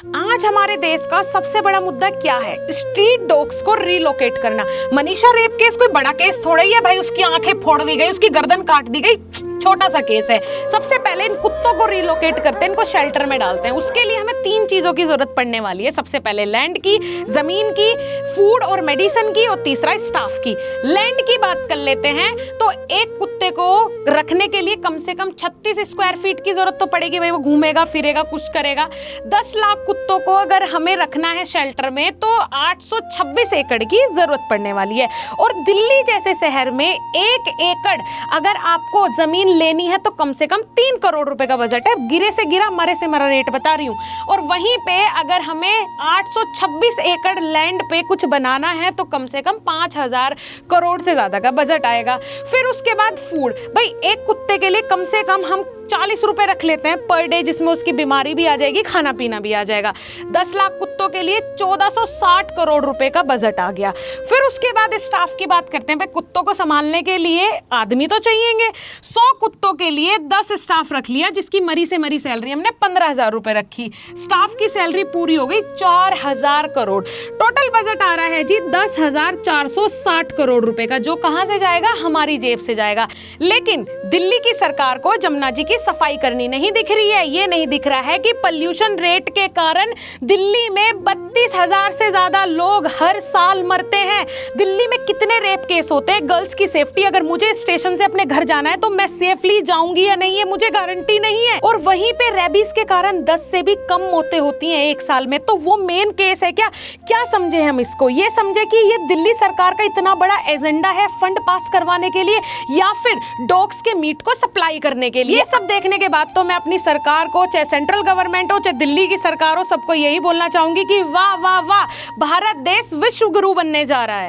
आज हमारे देश का सबसे बड़ा मुद्दा क्या है? स्ट्रीट डॉग्स को रिलोकेट करना। मनीषा रेप केस कोई बड़ा केस थोड़ा ही है भाई, उसकी आंखें फोड़ दी गई, उसकी गर्दन काट दी गई, छोटा सा केस है। सबसे पहले इन कुत्तों को रिलोकेट करते हैं, इनको शेल्टर में डालते हैं। उसके लिए हमें 3 चीजों की जरूरत पड़ने वाली है। सबसे पहले लैंड की, जमीन की, फूड और मेडिसिन की, और तीसरा स्टाफ की। लैंड की बात कर लेते हैं तो एक कुत्ते को रखने के लिए कम से कम 36 स्क्वायर फीट की जरूरत तो पड़ेगी भाई, वो घूमेगा फिरेगा कुछ करेगा। 10 लाख कुत्तों को अगर हमें रखना है शेल्टर में तो 826 एकड़ की जरूरत पड़ने वाली है। और दिल्ली जैसे शहर में 1 एकड़ अगर आपको जमीन लेनी है तो कम से कम 3 करोड़ रुपए का बजट है। गिरे से गिरा मरे से मरा रेट बता रही हूँ। और वहीं पे अगर हमें 826 एकड़ लैंड पे कुछ बनाना है तो कम से कम 5000 करोड़ से ज्यादा का बजट आएगा। फिर उसके बाद फूड, भाई एक कुत्ते के लिए कम से कम हम 40 रुपए रख लेते हैं पर डे, जिसमें उसकी बीमारी भी आ जाएगी, खाना पीना भी आ जाएगा। 10 लाख कुत्तों के लिए 1460 करोड़ रुपए का बजट आ गया। फिर उसके बाद स्टाफ की बात करते हैं। भाई कुत्तों को संभालने के लिए आदमी तो चाहिएंगे। 100 कुत्तों के लिए 10 स्टाफ रख लिया, जिसकी मरी से मरी सैलरी हमने 15,000 रुपए रखी। स्टाफ की सैलरी पूरी हो गई 4000 करोड़। टोटल बजट आ रहा है जी 10,460 करोड़ रुपए का, जो कहां से जाएगा? हमारी जेब से जाएगा। लेकिन दिल्ली की सरकार को जमुना जी की सफाई करनी नहीं दिख रही है। ये नहीं दिख रहा है कि पॉल्यूशन रेट के कारण दिल्ली में 32,000 से ज्यादा लोग हर साल मरते हैं। दिल्ली में कितने रेप केस होते हैं? गर्ल्स की सेफ्टी, अगर मुझे स्टेशन से अपने घर जाना है तो मैं सेफली जाऊंगी या नहीं, ये मुझे गारंटी नहीं है। और वहीं पे रेबीज के कारण 10 से भी कम मौतें होती हैं 1 साल में। तो वो मेन केस है क्या? क्या समझे हम इसको? ये समझे कि ये दिल्ली सरकार का इतना बड़ा एजेंडा है फंड पास करवाने के लिए, या फिर डॉग्स के मीट को सप्लाई करने के लिए? ये सब देखने के बाद तो मैं अपनी सरकार को, चाहे सेंट्रल गवर्नमेंट हो चाहे दिल्ली की सरकार हो, सबको यही बोलना चाहूंगी कि वाह वाह वाह, भारत देश विश्व गुरु बनने जा रहा है।